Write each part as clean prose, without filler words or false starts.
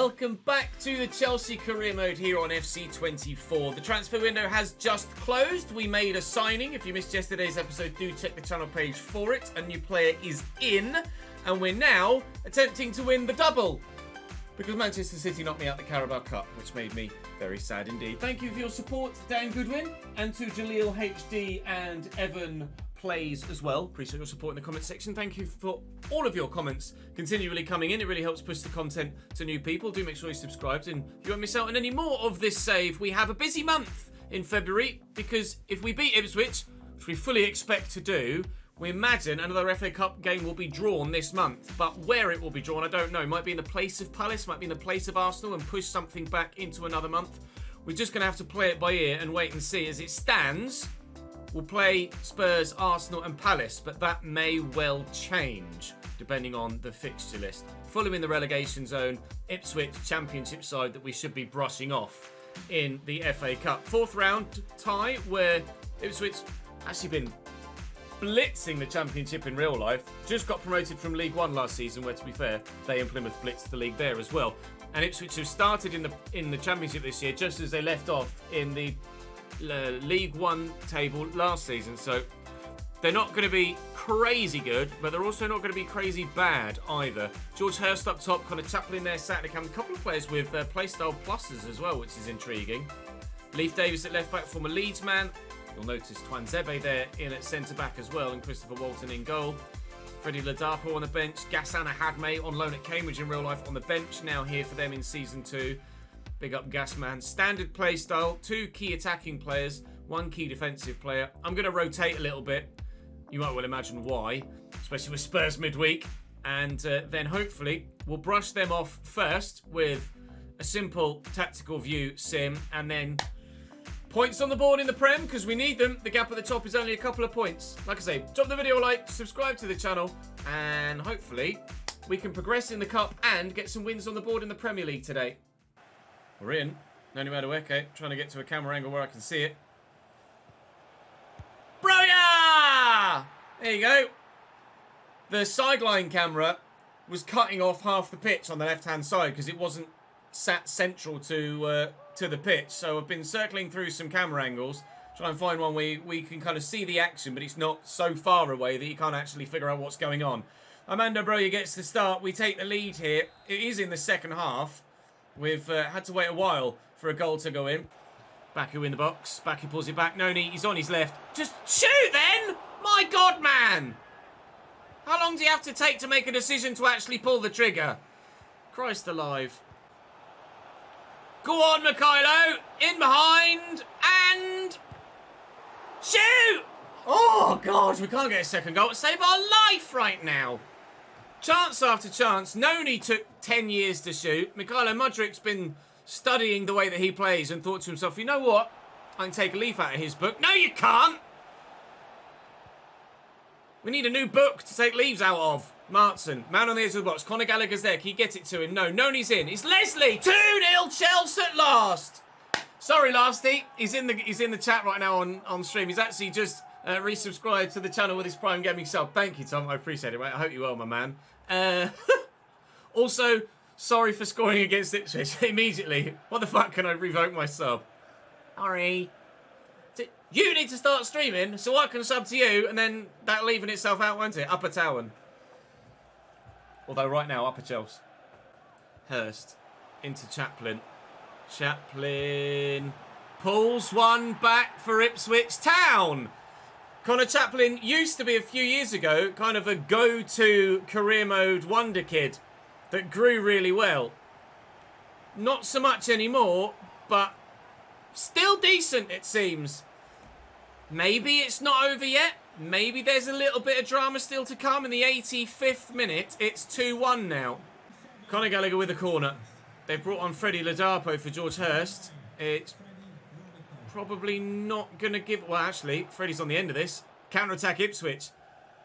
welcome back to the Chelsea Career Mode here on FC24. The transfer window has just closed. We made a signing. If you missed yesterday's episode, do check the channel page for it. A new player is in, and we're now attempting to win the double because Manchester City knocked me out the Carabao Cup, which made me very sad indeed. Thank you for your support, Dan Goodwin, and to Jaleel HD and Evan Plays as well. Appreciate your support in the comment section. Thank you for all of your comments continually coming in. It really helps push the content to new people. Do make sure you're subscribed and you won't miss out on any more of this save. We have a busy month in February because if we beat Ipswich, which we fully expect to do, we imagine another FA Cup game will be drawn this month. But where it will be drawn, I don't know. Might be in the place of Palace, might be in the place of Arsenal and push something back into another month. We're just going to have to play it by ear and wait and see. As it stands, we'll play Spurs, Arsenal and Palace, but that may well change depending on the fixture list. Fulham in the relegation zone, Ipswich championship side that we should be brushing off in the FA Cup. Fourth round tie where Ipswich actually been blitzing the championship in real life. Just got promoted from League One last season where, to be fair, they and Plymouth blitzed the league there as well. And Ipswich have started in the championship this year just as they left off in the League One table last season, so they're not going to be crazy good, but they're also not going to be crazy bad either. George Hurst up top, kind of Chaplin there, Saturday Cam, a couple of players with playstyle pluses as well, which is intriguing. Leif Davis at left back, former Leeds man. You'll notice Twanzebe there in at centre back as well, and Christopher Walton in goal. Freddie Ladapo on the bench, Ghassan Ahadme on loan at Cambridge in real life on the bench, now here for them in Season 2. Big up Gasman. Standard play style, 2 key attacking players, 1 key defensive player. I'm going to rotate a little bit. You might well imagine why, especially with Spurs midweek. And then hopefully we'll brush them off first with a simple tactical view sim. And then points on the board in the Prem because we need them. The gap at the top is only a couple of points. Like I say, drop the video a like, subscribe to the channel. And hopefully we can progress in the Cup and get some wins on the board in the Premier League today. We're in. Noni Madueke, trying to get to a camera angle where I can see it. Broya! There you go. The sideline camera was cutting off half the pitch on the left-hand side because it wasn't sat central to the pitch. So I've been circling through some camera angles, try and find one where we can kind of see the action, but it's not so far away that you can't actually figure out what's going on. Armando Broya gets the start. We take the lead here. It is in the second half. We've had to wait a while for a goal to go in. Baku in the box. Baku pulls it back. Noni, he's on his left. Just shoot then! My God, man! How long do you have to take to make a decision to actually pull the trigger? Christ alive. Go on, Mikhailo. In behind. And shoot! Oh, God, we can't get a second goal to save our life right now. Chance after chance. Noni took 10 years to shoot. Mikhailo Mudrik's been studying the way that he plays and thought to himself, you know what? I can take a leaf out of his book. No, you can't. We need a new book to take leaves out of. Martson, man on the edge of the box. Conor Gallagher's there. Can you get it to him? No, Noni's in. It's Leslie. 2-0 Chelsea at last. Sorry, Lasty. He's in the chat right now on stream. He's actually just resubscribed to the channel with his Prime Gaming sub. Thank you, Tom. I appreciate it, mate. I hope you're well, my man. Also, sorry for scoring against Ipswich immediately. What the fuck, can I revoke my sub? Sorry. You need to start streaming so I can sub to you, and then that'll even itself out, won't it? Upper Town. Although right now, Upper Chelsea. Hurst into Chaplin. Chaplin pulls one back for Ipswich Town. Connor Chaplin used to be a few years ago kind of a go-to career mode wonder kid that grew really well. Not so much anymore, but still decent, it seems. Maybe it's not over yet. Maybe there's a little bit of drama still to come. In the 85th minute, it's 2-1 now. Conor Gallagher with a corner. They've brought on Freddie Ladapo for George Hurst. It's probably not going to give... Well, actually, Freddie's on the end of this. Counter-attack Ipswich.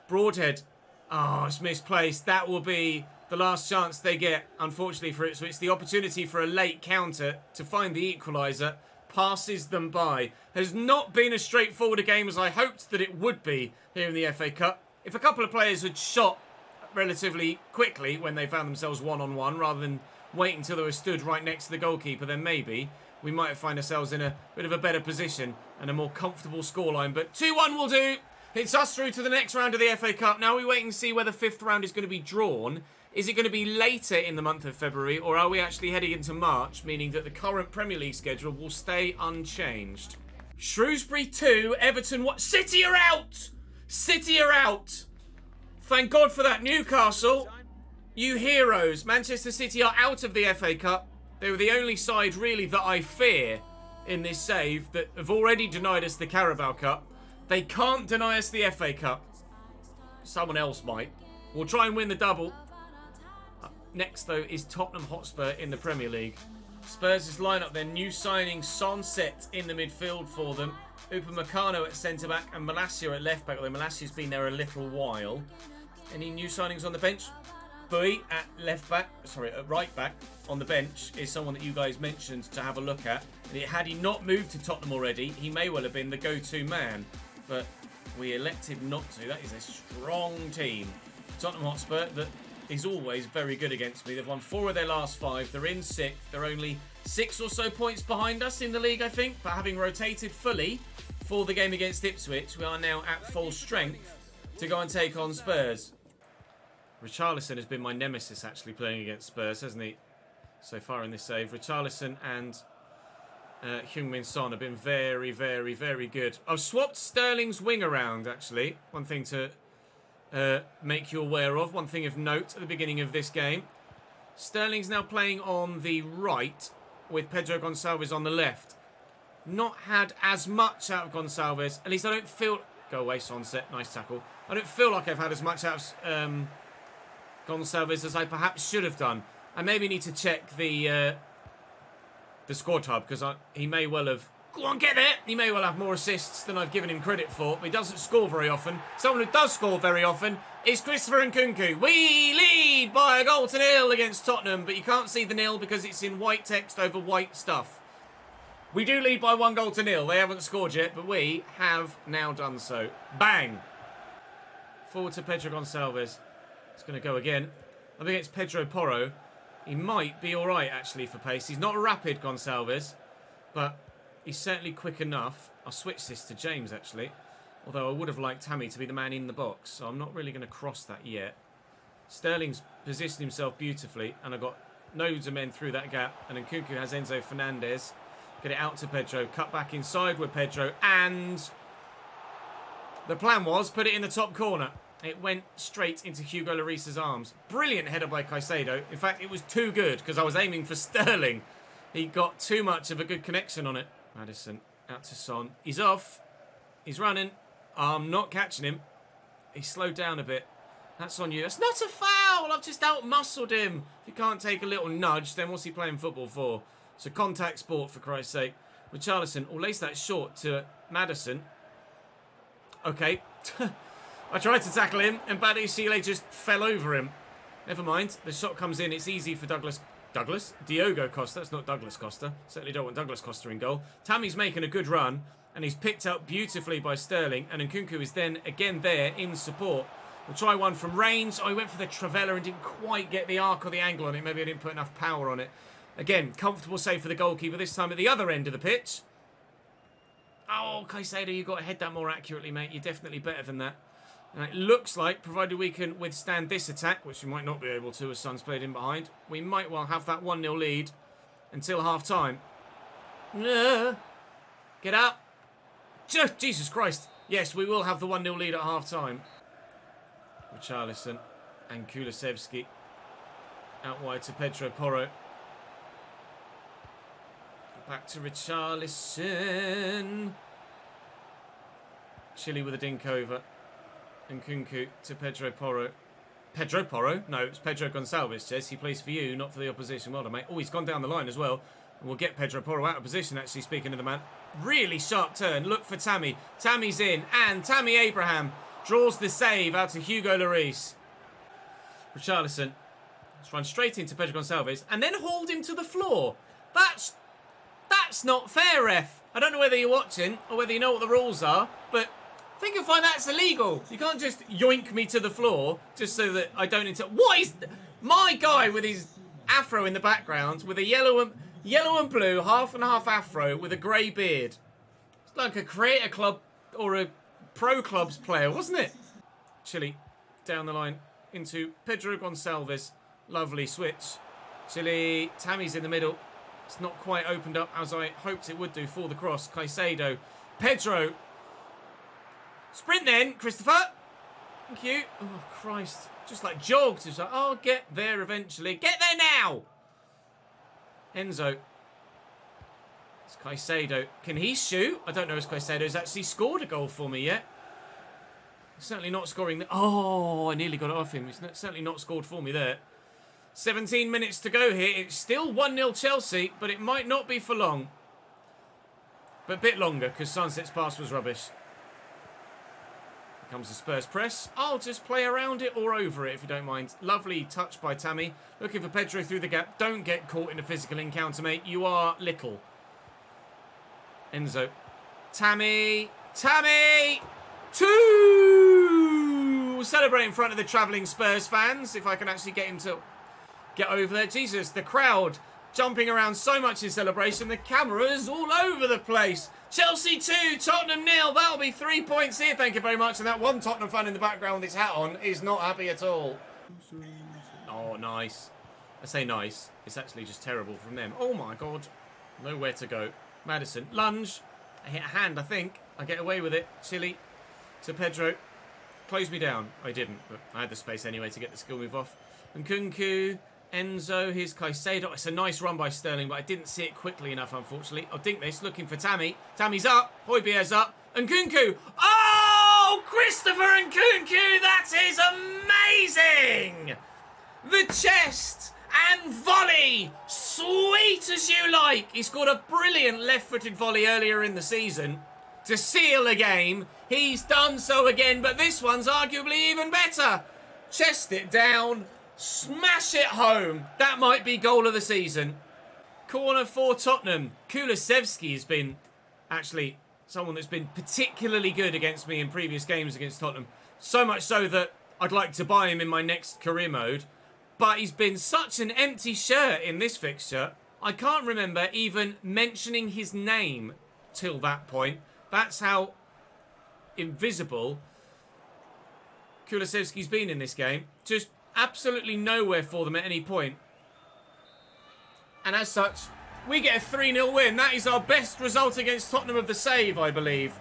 Broadhead. Oh, it's misplaced. That will be the last chance they get, unfortunately, for Ipswich. The opportunity for a late counter to find the equaliser passes them by. Has not been as straightforward a game as I hoped that it would be here in the FA Cup. If a couple of players had shot relatively quickly when they found themselves one-on-one rather than wait until they were stood right next to the goalkeeper, then maybe we might find ourselves in a bit of a better position and a more comfortable scoreline. But 2-1 will do. It's us through to the next round of the FA Cup. Now we wait and see where the 5th round is going to be drawn. Is it going to be later in the month of February, or are we actually heading into March, meaning that the current Premier League schedule will stay unchanged? Shrewsbury 2, Everton 1. City are out! City are out! Thank God for that, Newcastle. You heroes. Manchester City are out of the FA Cup. They were the only side, really, that I fear in this save that have already denied us the Carabao Cup. They can't deny us the FA Cup. Someone else might. We'll try and win the double. Next, though, is Tottenham Hotspur in the Premier League. Spurs' line-up, their new signing, Sonset in the midfield for them. Upamecano at centre-back and Malacia at left-back, although Malacia's been there a little while. Any new signings on the bench? Bui at right-back on the bench is someone that you guys mentioned to have a look at. And had he not moved to Tottenham already, he may well have been the go-to man. But we elected not to. That is a strong team. Tottenham Hotspur that is always very good against me. They've won 4 of their last 5. They're in 6th. They're only 6 or so points behind us in the league, I think. But having rotated fully for the game against Ipswich, we are now at full strength to go and take on Spurs. Richarlison has been my nemesis, actually, playing against Spurs, hasn't he? So far in this save. Richarlison and Heung-min Son have been very, very, very good. I've swapped Sterling's wing around, actually. One thing to make you aware of. One thing of note at the beginning of this game. Sterling's now playing on the right with Pedro Gonçalves on the left. Not had as much out of Gonçalves. At least I don't feel... Go away, Sonset. Nice tackle. I don't feel like I've had as much out of Gonçalves as I perhaps should have done. I maybe need to check the squad hub, because he may well have... Go on, get there! He may well have more assists than I've given him credit for, but he doesn't score very often. Someone who does score very often is Christopher Nkunku. We lead by a 0 against Tottenham, but you can't see the nil because it's in white text over white stuff. We do lead by 1-0. They haven't scored yet, but we have now done so. Bang! Forward to Pedro Gonçalves. It's going to go again. Up against Pedro Porro. He might be all right, actually, for pace. He's not a rapid Gonçalves, but he's certainly quick enough. I'll switch this to James, actually. Although I would have liked Tammy to be the man in the box, so I'm not really going to cross that yet. Sterling's positioned himself beautifully, and I've got loads of men through that gap. And Nkunku has Enzo Fernandez. Get it out to Pedro. Cut back inside with Pedro. And the plan was put it in the top corner. It went straight into Hugo Lloris's arms. Brilliant header by Caicedo. In fact, it was too good because I was aiming for Sterling. He got too much of a good connection on it. Maddison out to Son. He's off. He's running. I'm not catching him. He slowed down a bit. That's on you. That's not a foul. I've just out-muscled him. If you can't take a little nudge, then what's he playing football for? It's a contact sport, for Christ's sake. Richarlison will lace that short to Maddison. Okay. I tried to tackle him, and Badiashile just fell over him. Never mind. The shot comes in. It's easy for Diogo Costa. That's not Douglas Costa. Certainly don't want Douglas Costa in goal. Tammy's making a good run, and he's picked up beautifully by Sterling, and Nkunku is then again there in support. We'll try one from range. I went for the Travella and didn't quite get the arc or the angle on it. Maybe I didn't put enough power on it. Again, comfortable save for the goalkeeper, this time at the other end of the pitch. Oh, Caicedo, you've got to head that more accurately, mate. You're definitely better than that. And it looks like, provided we can withstand this attack, which we might not be able to as Son's played in behind, we might well have that 1-0 lead until half-time. Get up. Jesus Christ. Yes, we will have the 1-0 lead at half-time. Richarlison and Kulusevski out wide to Pedro Porro. Back to Richarlison. Chile with a dink over. Nkunku to Pedro Porro. Pedro Porro? No, it's Pedro Gonçalves, says. He plays for you, not for the opposition. Well done, mate. Oh, he's gone down the line as well. And we'll get Pedro Porro out of position, actually, speaking to the man. Really sharp turn. Look for Tammy. Tammy's in. And Tammy Abraham draws the save out to Hugo Lloris. Richarlison. Let's run straight into Pedro Gonçalves and then hauled him to the floor. That's not fair, ref. I don't know whether you're watching or whether you know what the rules are, but I think you'll find that's illegal. You can't just yoink me to the floor just so that I don't... What is... My guy with his afro in the background with a yellow and blue, half and half afro with a grey beard. It's like a creator club or a pro clubs player, wasn't it? Chile down the line into Pedro Gonçalves. Lovely switch. Chile, Tammy's in the middle. It's not quite opened up as I hoped it would do for the cross. Caicedo. Pedro. Sprint then, Christopher. Thank you. Oh, Christ. Just like jogged. It's like, I'll get there eventually. Get there now! Enzo. It's Caicedo. Can he shoot? I don't know if Caicedo's actually scored a goal for me yet. Certainly not scoring. Oh, I nearly got it off him. He's certainly not scored for me there. 17 minutes to go here. It's still 1-0 Chelsea, but it might not be for long. But a bit longer, because Sunset's pass was rubbish. Here comes the Spurs press. I'll just play around it or over it, if you don't mind. Lovely touch by Tammy. Looking for Pedro through the gap. Don't get caught in a physical encounter, mate. You are little. Enzo. Tammy. Tammy! 2! We'll celebrate in front of the travelling Spurs fans, if I can actually get him to get over there. Jesus, the crowd jumping around so much in celebration. The cameras all over the place. Chelsea 2, Tottenham 0. That'll be 3 points here, thank you very much. And that one Tottenham fan in the background with his hat on is not happy at all. Oh, nice. I say nice. It's actually just terrible from them. Oh, my God. Nowhere to go. Maddison. Lunge. I hit a hand, I think. I get away with it. Chile to Pedro. Close me down. I didn't, but I had the space anyway to get the skill move off. And Nkunku, Enzo, here's Caicedo. It's a nice run by Sterling, but I didn't see it quickly enough, unfortunately. I'll dink this, looking for Tammy. Tammy's up. Højbjerg's up. And Nkunku. Oh, Christopher Nkunku. That is amazing. The chest and volley. Sweet as you like. He scored a brilliant left-footed volley earlier in the season to seal a game. He's done so again, but this one's arguably even better. Chest it down, smash it home. That might be goal of the season. Corner for Tottenham. Kulusevski has been actually someone that's been particularly good against me in previous games against Tottenham. So much so that I'd like to buy him in my next career mode. But he's been such an empty shirt in this fixture. I can't remember even mentioning his name till that point. That's how invisible Kulusevski's been in this game. Just absolutely nowhere for them at any point. And as such, we get a 3-0 win. That is our best result against Tottenham of the save, I believe.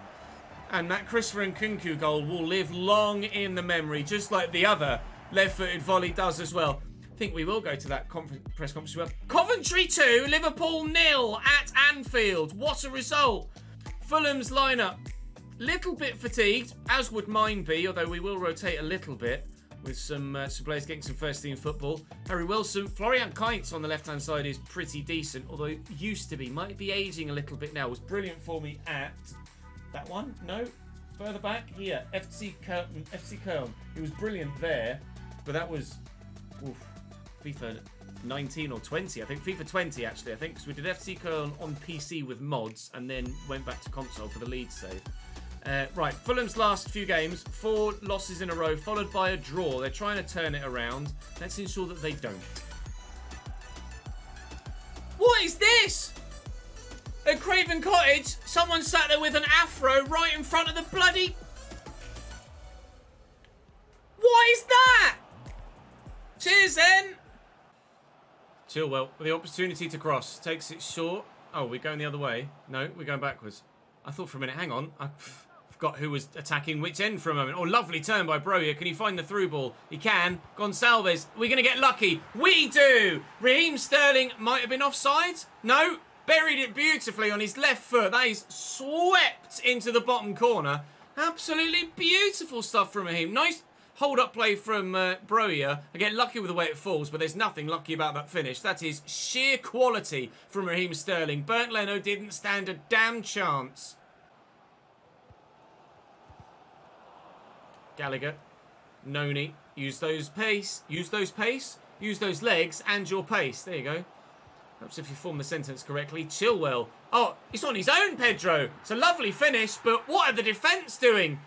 And that Christopher Nkunku goal will live long in the memory, just like the other left-footed volley does as well. I think we will go to that press conference as well. Coventry 2, Liverpool 0 at Anfield. What a result. Fulham's lineup. Little bit fatigued, as would mine be, although we will rotate a little bit with some players getting some first-team football. Harry Wilson, Florian Kainz on the left-hand side is pretty decent, although used to be. Might be ageing a little bit now. Was brilliant for me at that one. No, further back here. FC Köln. He was brilliant there, but that was FIFA 19 or 20. I think FIFA 20 actually. I think because we did FC Köln on PC with mods and then went back to console for the lead save. Right, Fulham's last few games, 4 losses in a row, followed by a draw. They're trying to turn it around. Let's ensure that they don't. What is this? At Craven Cottage, someone sat there with an afro right in front of the bloody... What is that? Cheers then. Chilwell with the opportunity to cross. Takes it short. Oh, we're going the other way. No, we're going backwards. I thought for a minute, hang on. I forgot who was attacking which end for a moment. Oh, lovely turn by Broja. Can he find the through ball? He can. Gonçalves. We're going to get lucky. We do. Raheem Sterling might have been offside. No. Buried it beautifully on his left foot. That is swept into the bottom corner. Absolutely beautiful stuff from Raheem. Nice hold-up play from Broja. I get lucky with the way it falls, but there's nothing lucky about that finish. That is sheer quality from Raheem Sterling. Bernd Leno didn't stand a damn chance. Gallagher. Noni. Use those pace. Use those pace. Use those legs and your pace. There you go. Perhaps if you form the sentence correctly. Chilwell. Oh, it's on his own, Pedro. It's a lovely finish, but what are the defence doing?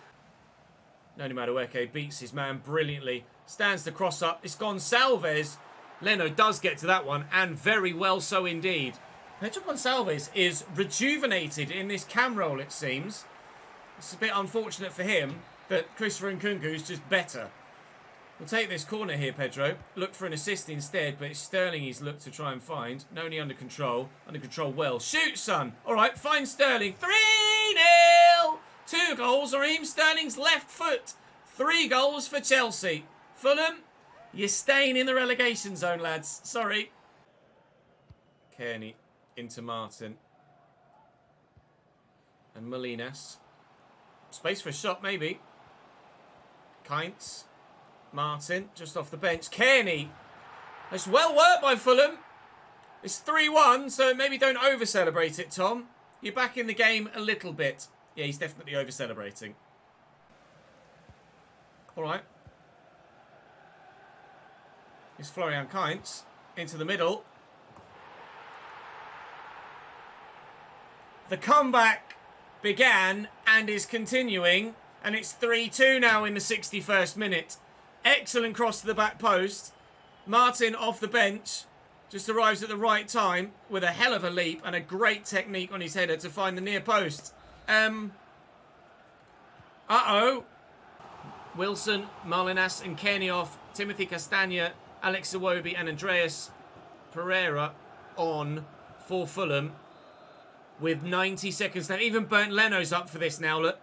Noni Madueke beats his man brilliantly. Stands the cross up. It's Gonçalves. Leno does get to that one, and very well so indeed. Pedro Gonçalves is rejuvenated in this cam role, it seems. It's a bit unfortunate for him that Christopher Nkunku's just better. We'll take this corner here, Pedro. Look for an assist instead, but it's Sterling he's looked to try and find. Noni under control. Under control well. Shoot, son. All right, find Sterling. 3-0. 2 goals. Raheem Sterling's left foot. 3 goals for Chelsea. Fulham, you're staying in the relegation zone, lads. Sorry. Kearney into Martin. And Molinas. Space for a shot, maybe. Kainz. Martin, just off the bench. Kearney. That's well worked by Fulham. It's 3-1, so maybe don't over-celebrate it, Tom. You're back in the game a little bit. Yeah, he's definitely over-celebrating. All right. It's Florian Kainz into the middle. The comeback began and is continuing, and it's 3-2 now in the 61st minute. Excellent cross to the back post. Martin off the bench. Just arrives at the right time with a hell of a leap and a great technique on his header to find the near post. Uh-oh. Wilson, Molinas and Kearney off. Timothy Castagna, Alex Iwobi and Andreas Pereira on for Fulham. With 90 seconds left. Even Bernd Leno's up for this now, look.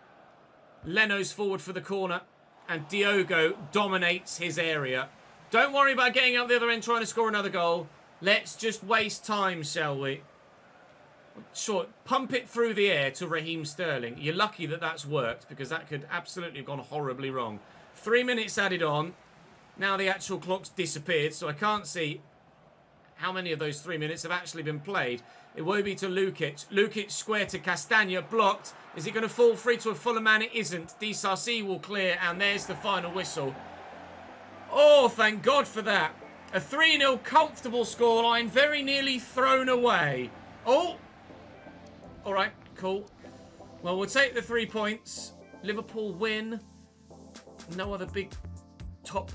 Leno's forward for the corner. And Diogo dominates his area. Don't worry about getting out the other end trying to score another goal. Let's just waste time, shall we? Sure, pump it through the air to Raheem Sterling. You're lucky that that's worked, because that could absolutely have gone horribly wrong. 3 minutes added on. Now the actual clock's disappeared, so I can't see how many of those 3 minutes have actually been played. It will be to Lukic. Lukic square to Castagna, blocked. Is it going to fall free to a Fulham man? It isn't. DSRC will clear, and there's the final whistle. Oh, thank God for that. A 3-0 comfortable scoreline, very nearly thrown away. Oh! All right, cool. Well, we'll take the 3 points. Liverpool win. No other big top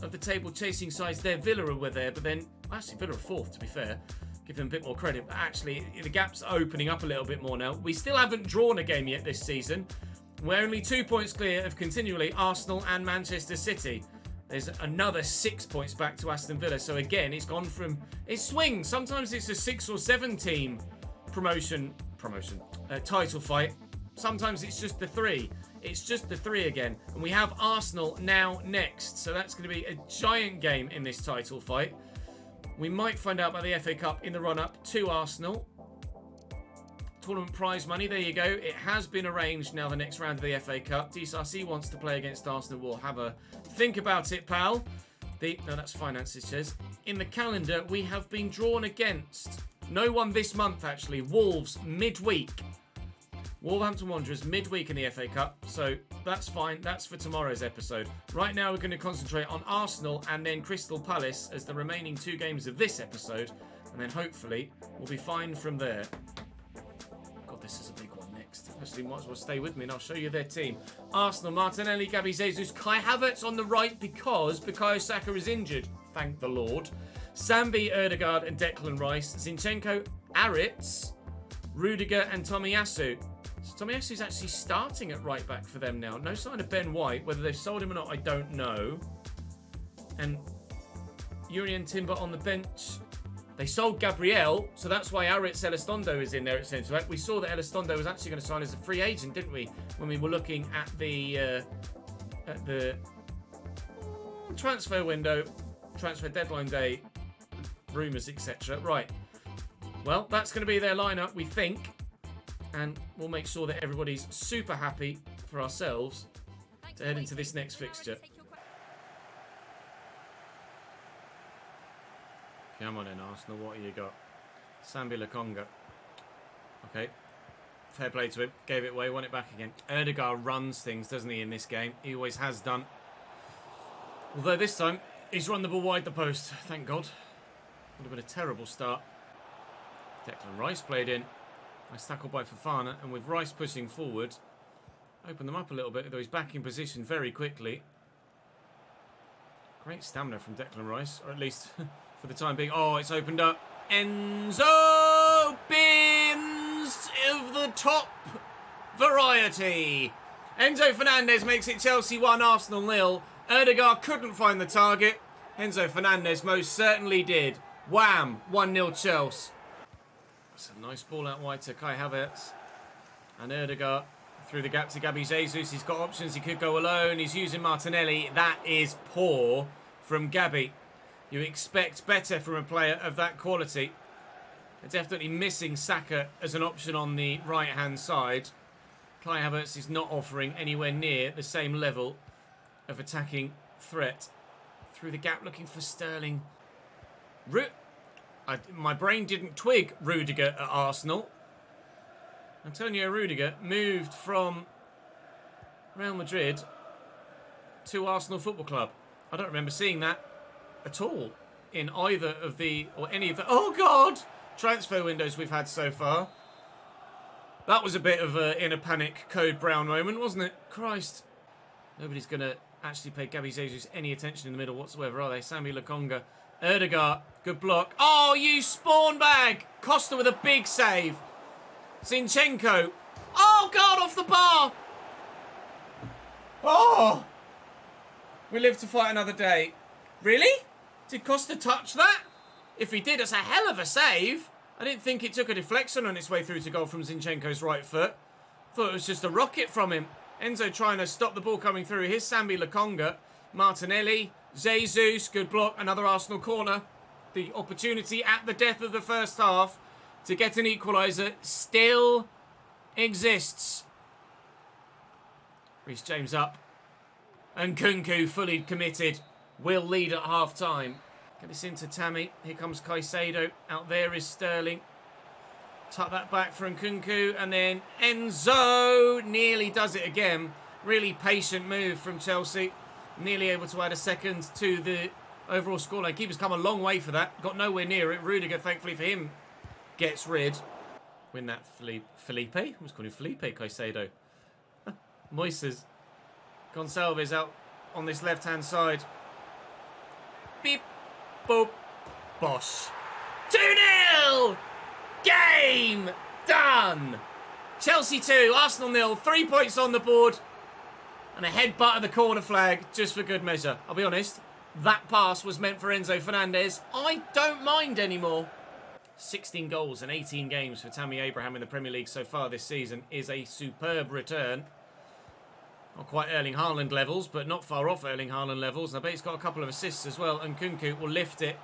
of the table chasing sides there. Villa were there, but then... Actually, Villa are 4th, to be fair. Give them a bit more credit. But actually, the gap's opening up a little bit more now. We still haven't drawn a game yet this season. We're only 2 points clear of continually Arsenal and Manchester City. There's another 6 points back to Aston Villa. So again, it's gone from... It swings. Sometimes it's a 6 or 7 team title fight. Sometimes it's just the 3. It's just the 3 again. And we have Arsenal now next. So that's going to be a giant game in this title fight. We might find out about the FA Cup in the run-up to Arsenal. Tournament prize money, there you go. It has been arranged now, the next round of the FA Cup. DSRC wants to play against Arsenal. We'll have a think about it, pal. No, that's finances, says. In the calendar, we have been drawn against... No one this month, actually. Wolves, midweek. Wolverhampton Wanderers, midweek in the FA Cup. So that's fine. That's for tomorrow's episode. Right now, we're going to concentrate on Arsenal and then Crystal Palace as the remaining 2 games of this episode. And then hopefully, we'll be fine from there. God, this is a big one next. Actually, might as well stay with me and I'll show you their team. Arsenal, Martinelli, Gabi Jesus, Kai Havertz on the right because Bukayo Saka is injured. Thank the Lord. Sambi, Erdegaard and Declan Rice. Zinchenko, Aritz, Rudiger and Tomiyasu. So Tomiyasu's actually starting at right back for them now. No sign of Ben White. Whether they've sold him or not, I don't know. And Urian Timber on the bench. They sold Gabriel, so that's why Aritz Elizondo is in there at centre back. We saw that Elizondo was actually going to sign as a free agent, didn't we? When we were looking at the transfer window, transfer deadline day, rumours, etc. Right. Well, that's going to be their lineup, we think. And we'll make sure that everybody's super happy for ourselves to head into this next fixture. Come on in, Arsenal. What have you got? Sambi Lokonga. Okay. Fair play to him. Gave it away. Won it back again. Erdegaard runs things, doesn't he, in this game? He always has done. Although this time, he's run the ball wide the post. Thank God. Would have been a terrible start. Declan Rice played in. Nice tackle by Fofana. And with Rice pushing forward, open them up a little bit, though he's back in position very quickly. Great stamina from Declan Rice, or at least for the time being. Oh, it's opened up. Enzo Bins of the top variety. Enzo Fernandez makes it Chelsea 1, Arsenal 0. Erdegaard couldn't find the target. Enzo Fernandez most certainly did. Wham! 1-0 Chelsea. That's a nice ball out wide to Kai Havertz. And Erdegaard through the gap to Gabi Jesus. He's got options. He could go alone. He's using Martinelli. That is poor from Gabi. You expect better from a player of that quality. They're definitely missing Saka as an option on the right-hand side. Kai Havertz is not offering anywhere near the same level of attacking threat. Through the gap looking for Sterling. My brain didn't twig Rudiger at Arsenal. Antonio Rudiger moved from Real Madrid to Arsenal Football Club. I don't remember seeing that at all in either of the, or any of the, oh God, transfer windows we've had so far. That was a bit of a in a panic Code Brown moment, wasn't it? Christ. Nobody's going to actually pay Gabi Jesus any attention in the middle whatsoever, are they? Sammy Lokonga. Erdegaard, good block. Oh, you spawn bag! Costa with a big save. Zinchenko. Oh, God, off the bar. Oh. We live to fight another day. Really? Did Costa touch that? If he did, it's a hell of a save. I didn't think it took a deflection on its way through to goal from Zinchenko's right foot. Thought it was just a rocket from him. Enzo trying to stop the ball coming through. Here's Sambi Lokonga. Martinelli. Jesus. Good block. Another Arsenal corner. The opportunity at the death of the first half to get an equaliser still exists. Reece James up. And Kunku fully committed. Will lead at half-time. Get this into Tammy. Here comes Caicedo. Out there is Sterling. Tuck that back from Kunku. And then Enzo nearly does it again. Really patient move from Chelsea. Nearly able to add a second to the overall scoreline. Keeper's come a long way for that. Got nowhere near it. Rudiger, thankfully for him, gets rid. Win that Felipe? I was calling Felipe Caicedo. Moises. Gonçalves out on this left-hand side. Beep. Boop. Bosh. 2-0! Game done! Chelsea 2, Arsenal 0. 3 points on the board. And a headbutt of the corner flag just for good measure. I'll be honest, that pass was meant for Enzo Fernandez. I don't mind anymore. 16 goals and 18 games for Tammy Abraham in the Premier League so far this season is a superb return. Not quite Erling Haaland levels, but not far off Erling Haaland levels. And I bet he's got a couple of assists as well. And Kunku will lift it.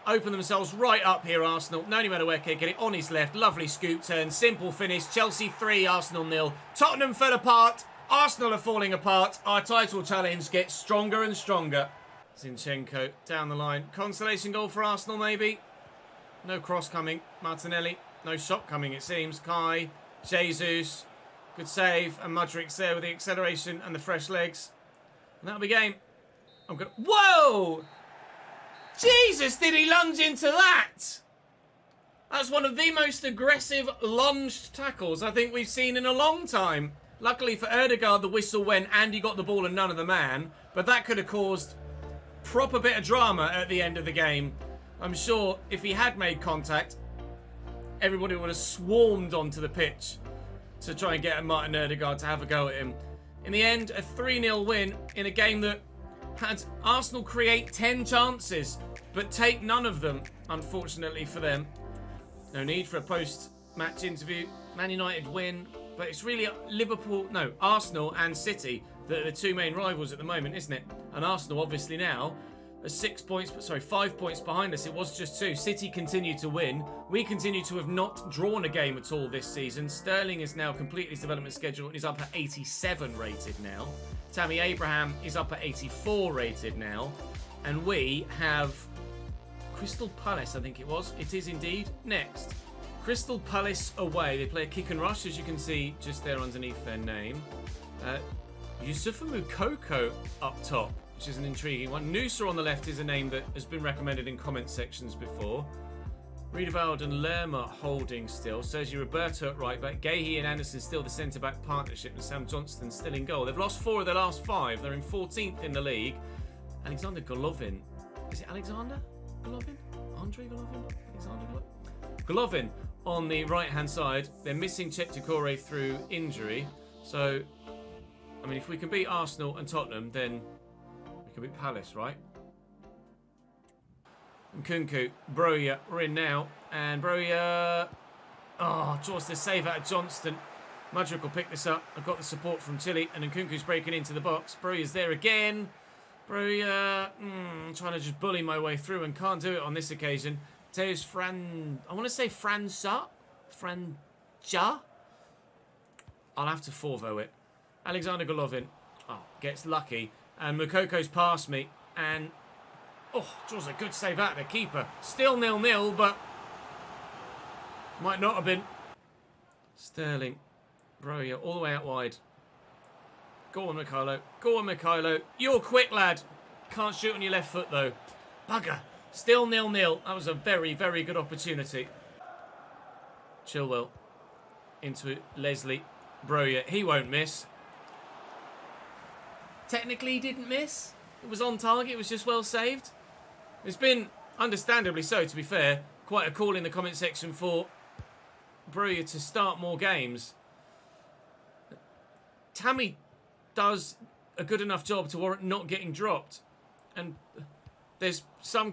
Open themselves right up here, Arsenal. No matter where get it on his left. Lovely scoop turn. Simple finish. Chelsea 3, Arsenal 0. Tottenham fell apart. Arsenal are falling apart. Our title challenge gets stronger and stronger. Zinchenko down the line. Consolation goal for Arsenal, maybe. No cross coming. Martinelli. No shot coming, it seems. Kai. Jesus. Good save. And Mudrik's there with the acceleration and the fresh legs. And that'll be game. I'm good. Whoa! Jesus, did he lunge into that? That's one of the most aggressive lunged tackles I think we've seen in a long time. Luckily for Erdegaard, the whistle went and he got the ball and none of the man. But that could have caused proper bit of drama at the end of the game. I'm sure if he had made contact, everybody would have swarmed onto the pitch to try and get Martin Erdegaard to have a go at him. In the end, a 3-0 win in a game that had Arsenal create 10 chances, but take none of them, unfortunately for them. No need for a post-match interview. Man United win, but it's really Arsenal and City that are the two main rivals at the moment, isn't it? And Arsenal obviously now are 5 points behind us. It was just 2. City continue to win. We continue to have not drawn a game at all this season. Sterling is now completed his development schedule and is up at 87 rated now. Tammy Abraham is up at 84 rated now. And we have Crystal Palace, I think it was. It is indeed next. Crystal Palace away. They play a kick and rush, as you can see just there underneath their name. Yusufa Mukoko up top, which is an intriguing one. Noosa on the left is a name that has been recommended in comment sections before. Riedewald and Lerma holding still. Sergio Roberto at right back. Gahey and Anderson still the centre-back partnership, and Sam Johnston still in goal. They've lost 4 of their last 5. They're in 14th in the league. Alexander Golovin. Is it Alexander Golovin? Andre Golovin? Alexander Golovin? Golovin on the right-hand side. They're missing Cheptegei through injury. So, I mean, if we can beat Arsenal and Tottenham, then we can beat Palace, right? And Nkunku, Broja, we're in now. And Broja, draws the save out of Johnston. Mudryk will pick this up. I've got the support from Tilly, and Nkunku's breaking into the box. Broja's there again. Broja, trying to just bully my way through and can't do it on this occasion. Teos I want to say Franja? I'll have to Forvo it. Alexander Golovin, gets lucky. And Mokoko's past me, and draws a good save out of the keeper. Still 0-0, but might not have been. Sterling, Broja, all the way out wide. Go on, Mikhailo. Go on, Mikhailo. You're quick, lad. Can't shoot on your left foot, though. Bugger. Still 0-0. That was a very, very good opportunity. Chilwell into Leslie. Broja. He won't miss. Technically, he didn't miss. It was on target. It was just well saved. It's been, understandably so, to be fair, quite a call in the comment section for Broja to start more games. Tammy does a good enough job to warrant not getting dropped. And there's some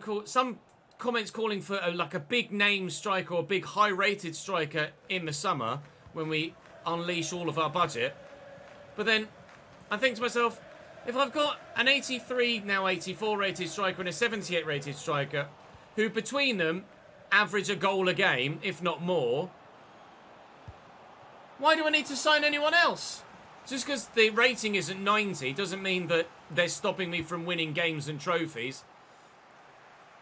comments calling for like a big name striker or a big high-rated striker in the summer when we unleash all of our budget. But then I think to myself, if I've got an 83, now 84 rated striker and a 78 rated striker, who between them average a goal a game, if not more, why do I need to sign anyone else? Just because the rating isn't 90 doesn't mean that they're stopping me from winning games and trophies.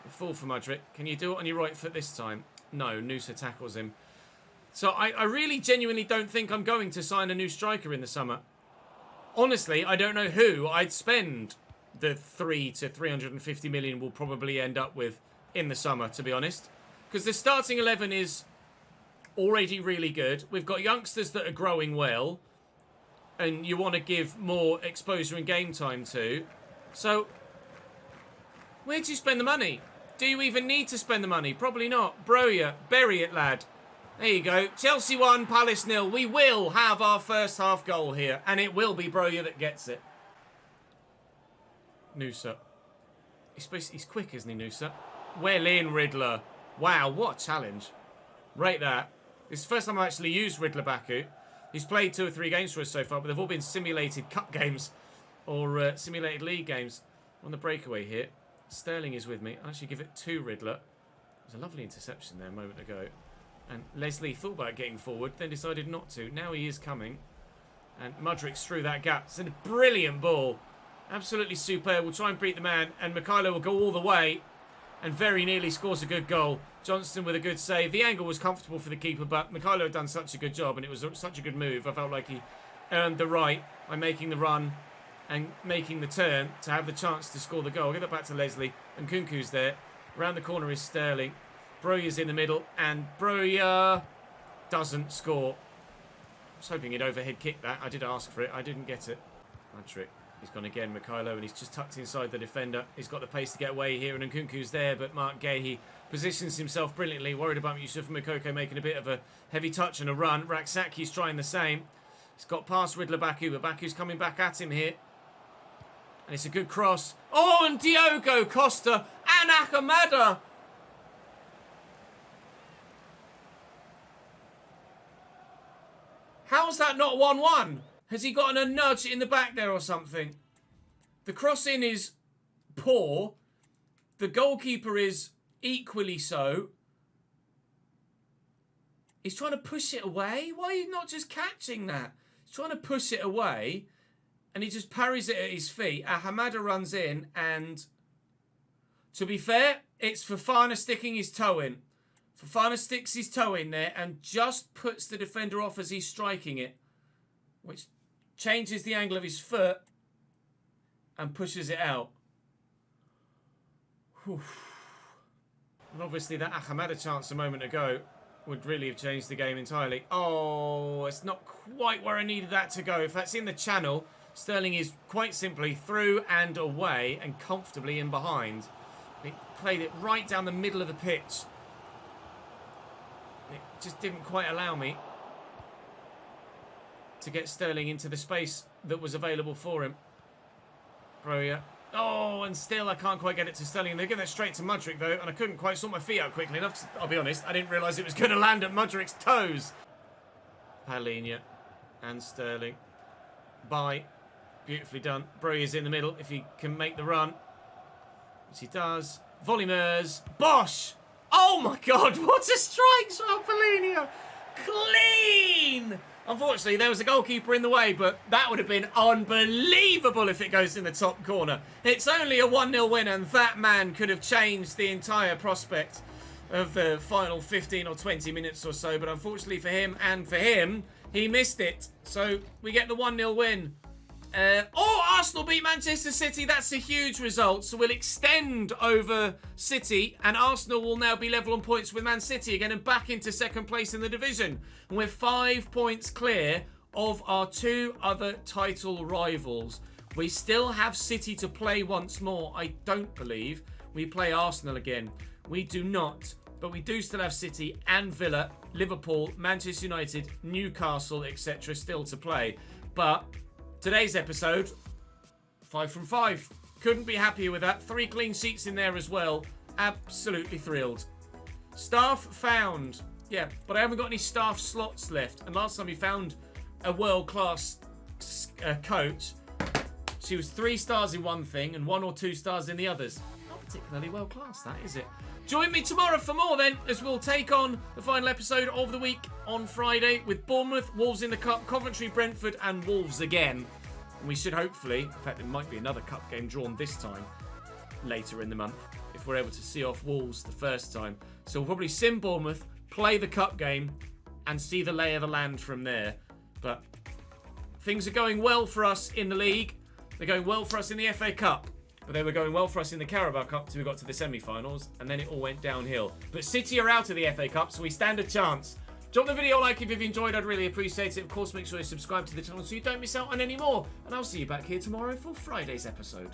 Fall for Mudryk. Can you do it on your right foot this time? No, Noosa tackles him. So I really genuinely don't think I'm going to sign a new striker in the summer. Honestly, I don't know who I'd spend the 3 to 350 million we'll probably end up with in the summer, to be honest. Because the starting 11 is already really good. We've got youngsters that are growing well. And you want to give more exposure and game time to. So, where do you spend the money? Do you even need to spend the money? Probably not. Broja, bury it, lad. There you go. Chelsea 1, Palace 0. We will have our first half goal here. And it will be Broja that gets it. Noosa. He's quick, isn't he, Noosa? Well in, Riddler. Wow, what a challenge. Rate that. It's the first time I've actually used Riddler Baku. He's played 2 or 3 games for us so far, but they've all been simulated cup games or simulated league games. On the breakaway here, Sterling is with me. I'll actually give it to Riddler. There's a lovely interception there a moment ago. And Leslie thought about getting forward, then decided not to. Now he is coming. And Mudryk's through that gap. It's a brilliant ball. Absolutely superb. We'll try and beat the man. And Mikhailo will go all the way. And very nearly scores a good goal. Johnston with a good save. The angle was comfortable for the keeper, but Mikhailo had done such a good job, and it was such a good move. I felt like he earned the right by making the run and making the turn to have the chance to score the goal. I'll get that back to Leslie. And Nkunku's there. Around the corner is Sterling. Broja's in the middle, and Broja doesn't score. I was hoping he'd overhead kick that. I did ask for it. I didn't get it. Mudryk. He's gone again, Mikhailo, and he's just tucked inside the defender. He's got the pace to get away here, and Nkunku's there, but Mark Gahey positions himself brilliantly. Worried about Yusuf Moukoko making a bit of a heavy touch and a run. Raksaki's trying the same. He's got past Riddler Baku, but Baku's coming back at him here. And it's a good cross. Oh, and Diogo Costa and Akamada. How's that not 1-1? Has he gotten a nudge in the back there or something? The cross-in is poor. The goalkeeper is equally so. He's trying to push it away. Why are you not just catching that? He's trying to push it away, and he just parries it at his feet. Hamada runs in, and to be fair, it's Fofana sticking his toe in. Fofana sticks his toe in there and just puts the defender off as he's striking it, which changes the angle of his foot and pushes it out. Whew. And obviously that Ahamada chance a moment ago would really have changed the game entirely. Oh, it's not quite where I needed that to go. If that's in the channel, Sterling is quite simply through and away and comfortably in behind. He played it right down the middle of the pitch. It just didn't quite allow me to get Sterling into the space that was available for him. Broja. Oh, and still I can't quite get it to Sterling. They give that straight to Mudryk, though, and I couldn't quite sort my feet out quickly enough. I'll be honest, I didn't realise it was going to land at Mudryk's toes. Palhinha and Sterling. Bye. Beautifully done. Broja's in the middle if he can make the run. Which he does. Volumers. Bosh! Oh my God, what a strike from Palhinha! Clean! Unfortunately, there was a goalkeeper in the way, but that would have been unbelievable if it goes in the top corner. It's only a 1-0 win, and that man could have changed the entire prospect of the final 15 or 20 minutes or so. But unfortunately for him and for him, he missed it. So we get the 1-0 win. Arsenal beat Manchester City. That's a huge result. So we'll extend over City, and Arsenal will now be level on points with Man City again and back into second place in the division. And we're 5 points clear of our 2 other title rivals. We still have City to play once more. I don't believe we play Arsenal again. We do not. But we do still have City and Villa, Liverpool, Manchester United, Newcastle, etc. still to play. But today's episode, 5 from 5. Couldn't be happier with that. 3 clean sheets in there as well. Absolutely thrilled. Staff found. Yeah, but I haven't got any staff slots left. And last time we found a world-class coach, she was 3 stars in one thing and 1 or 2 stars in the others. Not particularly world-class, that, is it? Join me tomorrow for more then, as we'll take on the final episode of the week on Friday with Bournemouth, Wolves in the Cup, Coventry, Brentford and Wolves again. And we should hopefully, in fact there might be another cup game drawn this time, later in the month, if we're able to see off Wolves the first time. So we'll probably sim Bournemouth, play the cup game and see the lay of the land from there. But things are going well for us in the league. They're going well for us in the FA Cup. But they were going well for us in the Carabao Cup till we got to the semi-finals, and then it all went downhill. But City are out of the FA Cup, so we stand a chance. Drop the video a like if you've enjoyed, I'd really appreciate it. Of course, make sure you subscribe to the channel so you don't miss out on any more. And I'll see you back here tomorrow for Friday's episode.